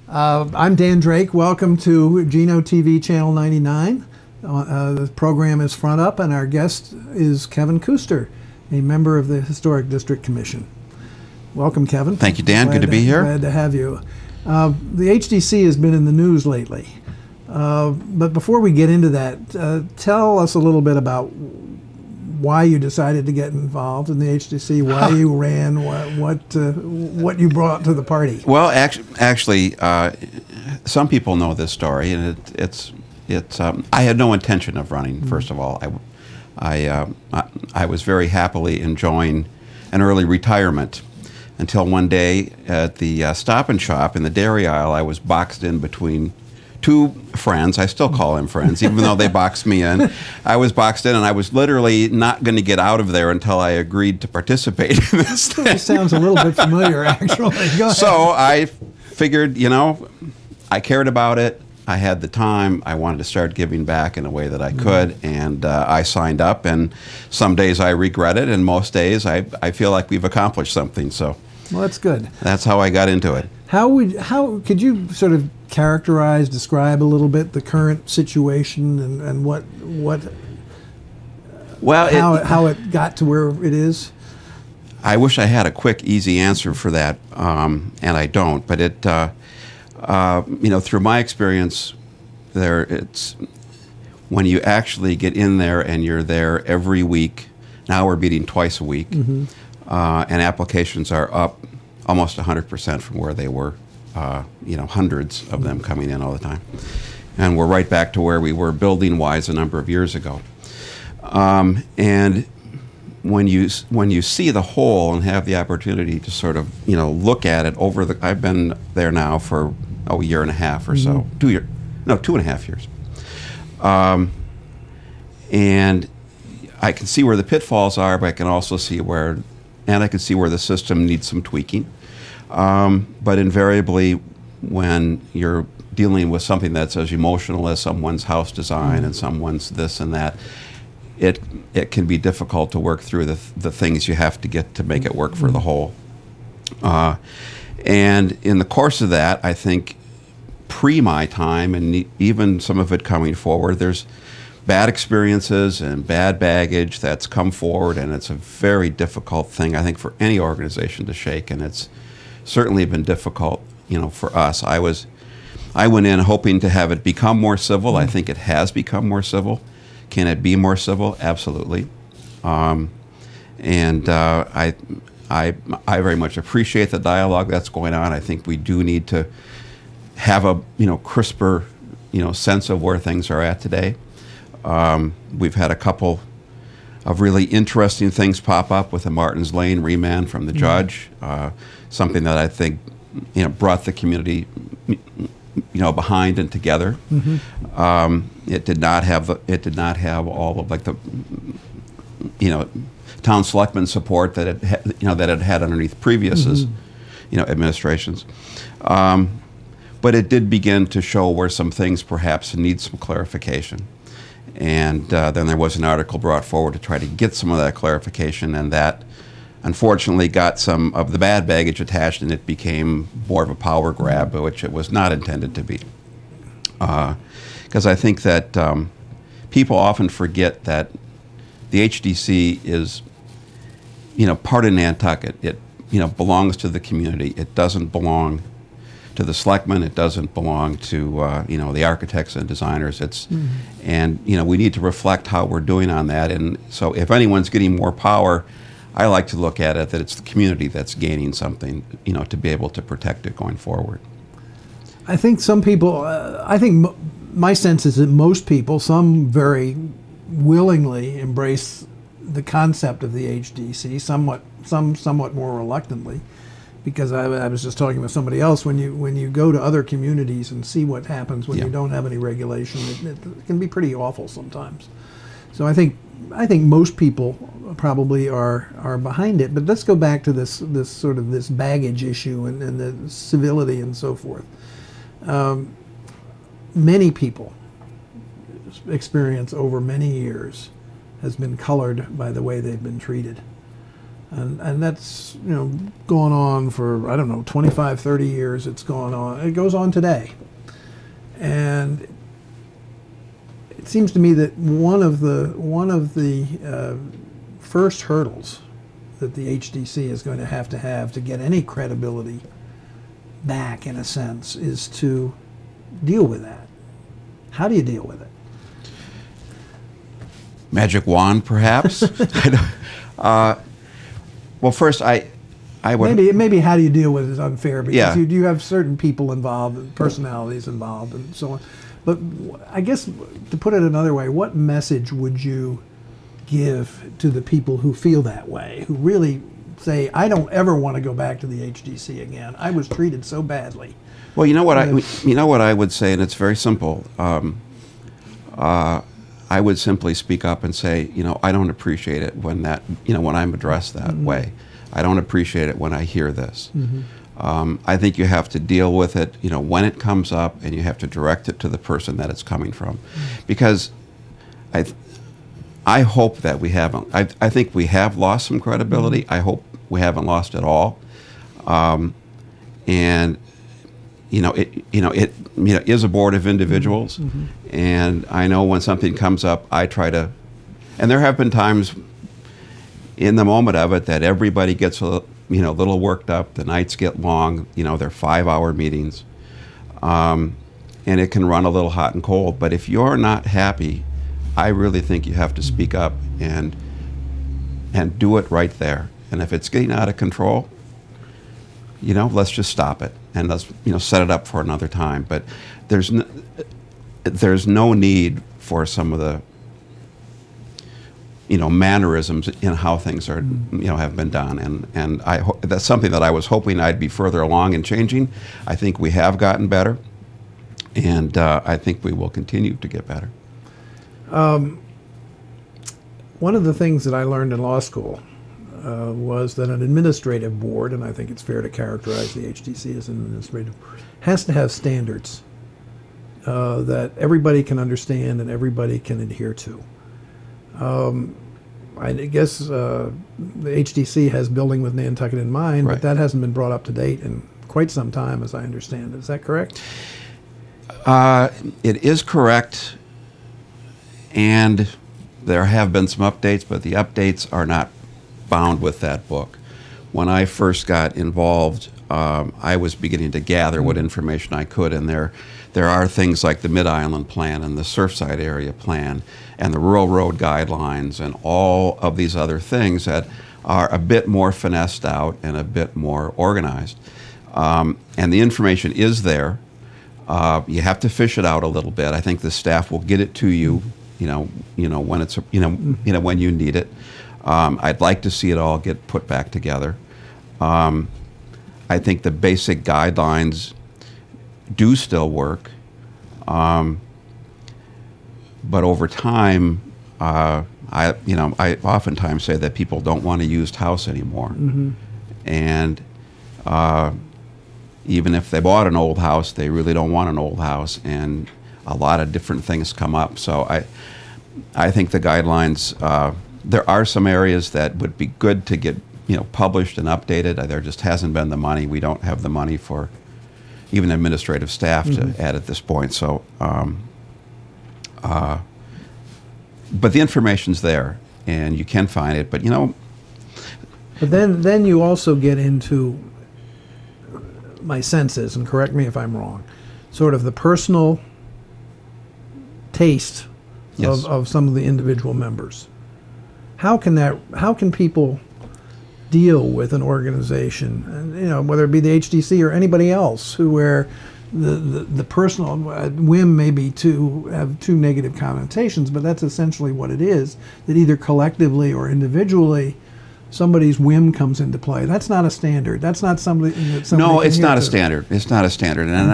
I'm Dan Drake. Welcome to Geno TV Channel 99. The program is Front Up, and our guest is KevinKuster, a member of the Historic District Commission. Welcome, Kevin. Thank you, Dan. Good to be here. Glad to have you. The HDC has been in the news lately. But before we get into that, tell us a little bit about why you decided to get involved in the HDC, why you ran, what you brought to the party. Well, actually, some people know this story, and it's I had no intention of running. First of all, I was very happily enjoying an early retirement until one day at the Stop and Shop in the dairy aisle, I was boxed in between two friends. I still call them friends, even though they boxed me in. I was boxed in, and I was literally not going to get out of there until I agreed to participate in this thing. It sounds a little bit familiar, actually. Go ahead. So I figured, I cared about it. I had the time. I wanted to start giving back in a way that I could, and I signed up. And some days I regret it, and most days I feel like we've accomplished something. So, well, that's good. That's how I got into it. How could you sort of characterize, describe a little bit the current situation and how it got to where it is? I wish I had a quick, easy answer for that, and I don't. But it, through my experience, it's when you actually get in there and you're there every week. Now we're meeting twice a week, and applications are up almost 100% from where they were. Hundreds of them coming in all the time, and we're right back to where we were building-wise a number of years ago. And when you see the whole and have the opportunity to sort of look at it over the, I've been there now for a year and a half or so, 2.5 years, and I can see where the pitfalls are, but I can also see where the system needs some tweaking. But invariably, when you're dealing with something that's as emotional as someone's house design and someone's this and that, it can be difficult to work through the things you have to get to make it work for the whole. And in the course of that, I think pre my time, and even some of it coming forward, there's bad experiences and bad baggage that's come forward, and it's a very difficult thing, I think, for any organization to shake, and it's certainly been difficult, for us. I went in hoping to have it become more civil. I think it has become more civil. Can it be more civil? Absolutely. I very much appreciate the dialogue that's going on. I think we do need to have a crisper sense of where things are at today. We've had a couple of really interesting things pop up with the Martins Lane remand from the judge, something that I think brought the community behind and together. It did not have all of the town selectmen support that it had underneath previous administrations. But it did begin to show where some things perhaps need some clarification. And then there was an article brought forward to try to get some of that clarification, and that unfortunately got some of the bad baggage attached, and it became more of a power grab, which it was not intended to be. Because I think that people often forget that the HDC is, part of Nantucket. It, belongs to the community. It doesn't belong to the selectmen. It doesn't belong to the architects and designers. It's and we need to reflect how we're doing on that. And so if anyone's getting more power, I like to look at it that it's the community that's gaining something, to be able to protect it going forward. I think some people, my sense is that most people, some very willingly embrace the concept of the HDC, some somewhat more reluctantly. Because I was just talking with somebody else, when you go to other communities and see what happens when you don't have any regulation, it can be pretty awful sometimes. So I think most people probably are behind it. But let's go back to this sort of this baggage issue and the civility and so forth. Many people experience over many years has been colored by the way they've been treated. And that's, gone on for, I don't know, 25, 30 years. It's gone on. It goes on today. And it seems to me that one of the first hurdles that the HDC is going to have to get any credibility back, in a sense, is to deal with that. How do you deal with it? Magic wand, perhaps? Well, first, I would... Maybe how do you deal with it is unfair, because Yeah. you have certain people involved, and personalities involved, and so on. But I guess, to put it another way, what message would you give to the people who feel that way, who really say, I don't ever want to go back to the HDC again. I was treated so badly. Well, you know what I would say, and it's very simple. I would simply speak up and say, I don't appreciate it when when I'm addressed that way. I don't appreciate it when I hear this. I think you have to deal with it, when it comes up, and you have to direct it to the person that it's coming from, because I hope that we haven't. I think we have lost some credibility. I hope we haven't lost it all. And it is a board of individuals, and I know when something comes up, I try to. And there have been times in the moment of it that everybody gets a little worked up. The nights get long. They're 5-hour meetings, and it can run a little hot and cold. But if you're not happy, I really think you have to speak up and do it right there. And if it's getting out of control, let's just stop it and let's set it up for another time. But there's no need for some of the mannerisms in how things are have been done. And that's something that I was hoping I'd be further along in changing. I think we have gotten better, and I think we will continue to get better. One of the things that I learned in law school was that an administrative board, and I think it's fair to characterize the HDC as an administrative board, has to have standards that everybody can understand and everybody can adhere to. I guess the HDC has building with Nantucket in mind, Right. but that hasn't been brought up to date in quite some time, as I understand it. Is that correct? It is correct, and there have been some updates, but the updates are not bound with that book. When I first got involved, I was beginning to gather what information I could, and there are things like the Mid-Island Plan and the Surfside Area Plan and the Rural Road Guidelines and all of these other things that are a bit more finessed out and a bit more organized. And the information is there. You have to fish it out a little bit. I think the staff will get it to you, when it's when you need it. I'd like to see it all get put back together. I think the basic guidelines do still work, but over time, I oftentimes say that people don't want a used house anymore, and even if they bought an old house, they really don't want an old house, and a lot of different things come up. So I think the guidelines. There are some areas that would be good to get published and updated. There just hasn't been the money. We don't have the money for even administrative staff to add at this point. So, but the information's there, and you can find it. But But then you also get into, my sense is, and correct me if I'm wrong, sort of the personal taste Yes. of some of the individual members. How can people deal with an organization, and, whether it be the HDC or anybody else, where the personal whim may be have two negative connotations, but that's essentially what it is, that either collectively or individually somebody's whim comes into play. That's not a standard. That's not somebody that somebody no, can it's hear not a to. standard. It's not a standard, and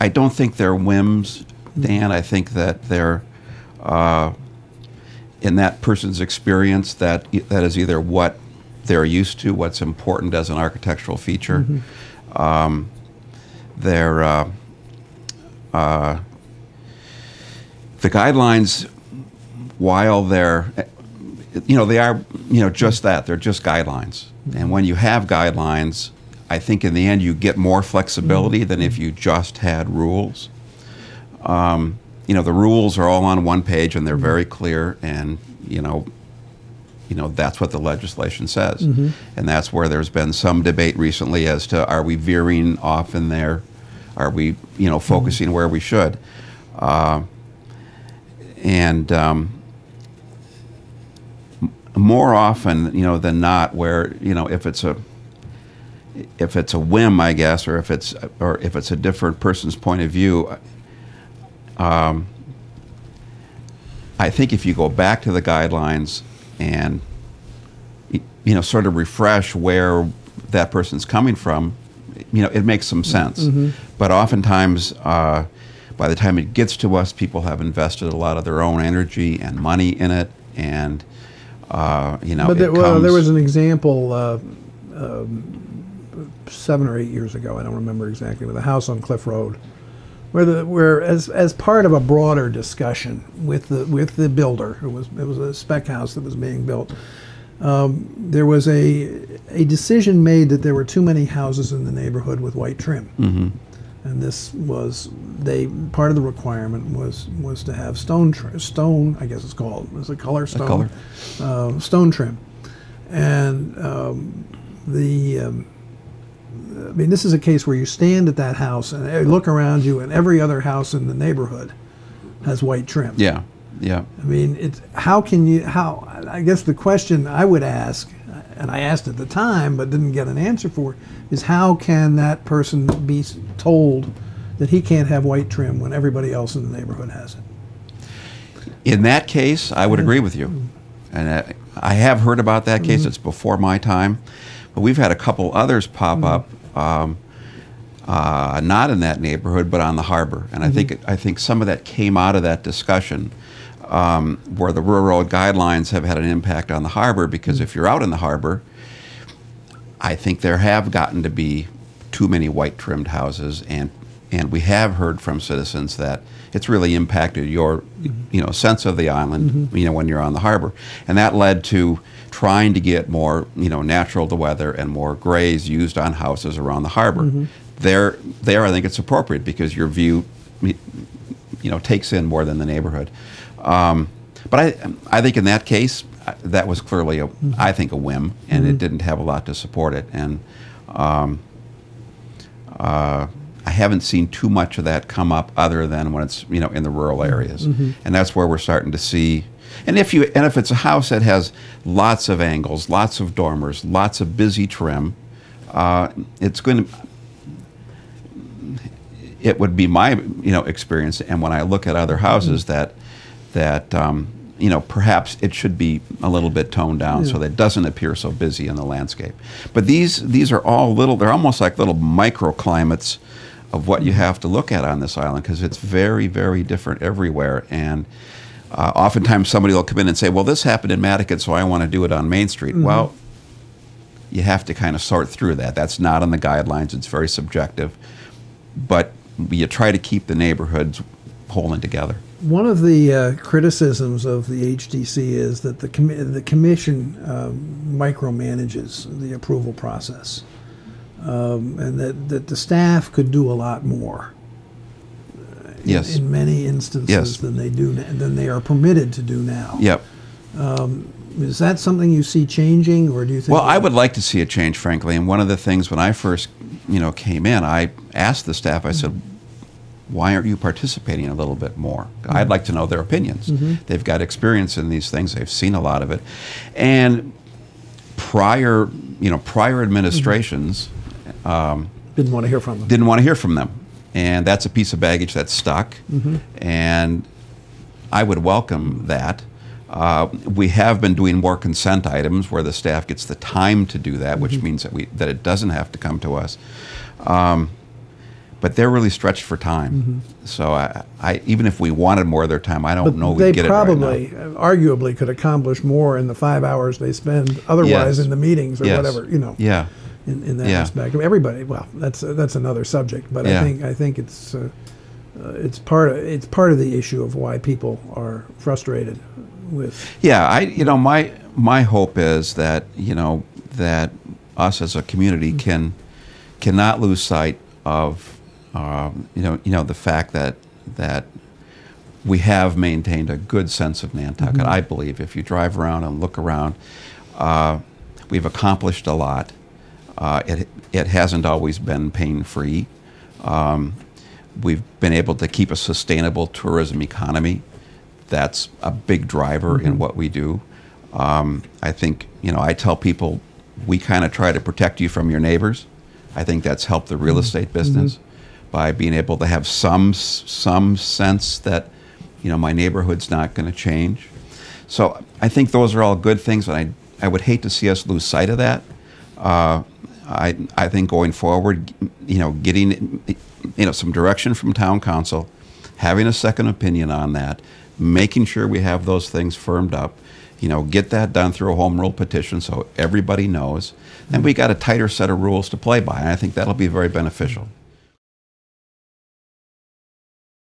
I don't think they're whims, Dan. I think that they're in that person's experience, that is either what they're used to, what's important as an architectural feature. The guidelines, while they're they are, just that. They're just guidelines. And when you have guidelines, I think in the end you get more flexibility than if you just had rules. The rules are all on one page and they're very clear, and that's what the legislation says. And that's where there's been some debate recently as to, are we veering off in there? Are we, focusing where we should? More often, than not, where if it's a whim, I guess, or if it's a different person's point of view, I think if you go back to the guidelines and sort of refresh where that person's coming from, it makes some sense. But oftentimes, by the time it gets to us, people have invested a lot of their own energy and money in it, and But there was an example 7 or 8 years ago. I don't remember exactly, with a house on Cliff Road, where as part of a broader discussion with the builder, it was a spec house that was being built. There was a decision made that there were too many houses in the neighborhood with white trim, and this was part of the requirement was to have stone, I guess it's called, is it color stone? Stone trim, and this is a case where you stand at that house and look around you, and every other house in the neighborhood has white trim. Yeah. I guess the question I would ask, and I asked at the time but didn't get an answer for, is how can that person be told that he can't have white trim when everybody else in the neighborhood has it? In that case, I would agree with you. And I have heard about that case. It's before my time. But we've had a couple others pop up, not in that neighborhood, but on the harbor. And I think some of that came out of that discussion, where the rural road guidelines have had an impact on the harbor, because if you're out in the harbor, I think there have gotten to be too many white trimmed houses, and we have heard from citizens that it's really impacted your sense of the island when you're on the harbor, and that led to trying to get more natural to weather and more grays used on houses around the harbor. There I think it's appropriate, because your view takes in more than the neighborhood. But I think in that case, that was clearly a whim, and it didn't have a lot to support it. And I haven't seen too much of that come up, other than when it's in the rural areas, and that's where we're starting to see. And if it's a house that has lots of angles, lots of dormers, lots of busy trim, it's going to. It would be my experience, and when I look at other houses that perhaps it should be a little bit toned down so that it doesn't appear so busy in the landscape. But these are all they're almost like little microclimates of what you have to look at on this island, because it's very, very different everywhere. And oftentimes somebody will come in and say, well, this happened in Mattocket, so I want to do it on Main Street. Well, you have to kind of sort through that. That's not on the guidelines. It's very subjective. But you try to keep the neighborhoods holding together. One of the criticisms of the HDC is that the commission micromanages the approval process, and that the staff could do a lot more. Yes. In many instances than they are permitted to do now. Yep. Is that something you see changing, or do you think? Well, I would like to see a change, frankly. And one of the things when I first, came in, I asked the staff. I said, "Why aren't you participating a little bit more? I'd like to know their opinions. They've got experience in these things. They've seen a lot of it." And prior administrations didn't want to hear from them. Didn't want to hear from them, and that's a piece of baggage that's stuck. And I would welcome that. We have been doing more consent items where the staff gets the time to do that, which means that it doesn't have to come to us. But they're really stretched for time. So I even if we wanted more of their time, I don't know we'd get it right now. They probably, arguably, could accomplish more in the 5 hours they spend otherwise in the meetings or whatever. Yeah. In that respect, everybody. Well, that's another subject. But I think it's part of the issue of why people are frustrated with. Yeah, my hope is that, that us as a community cannot lose sight of, the fact that we have maintained a good sense of Nantucket. I believe if you drive around and look around, we've accomplished a lot. It hasn't always been pain-free. We've been able to keep a sustainable tourism economy. That's a big driver in what we do. I think, I tell people, we kind of try to protect you from your neighbors. I think that's helped the real estate business by being able to have some sense that, my neighborhood's not going to change. So I think those are all good things, and I would hate to see us lose sight of that. I think going forward, getting, some direction from town council, having a second opinion on that, making sure we have those things firmed up, get that done through a home rule petition so everybody knows, and we got a tighter set of rules to play by, and I think that'll be very beneficial.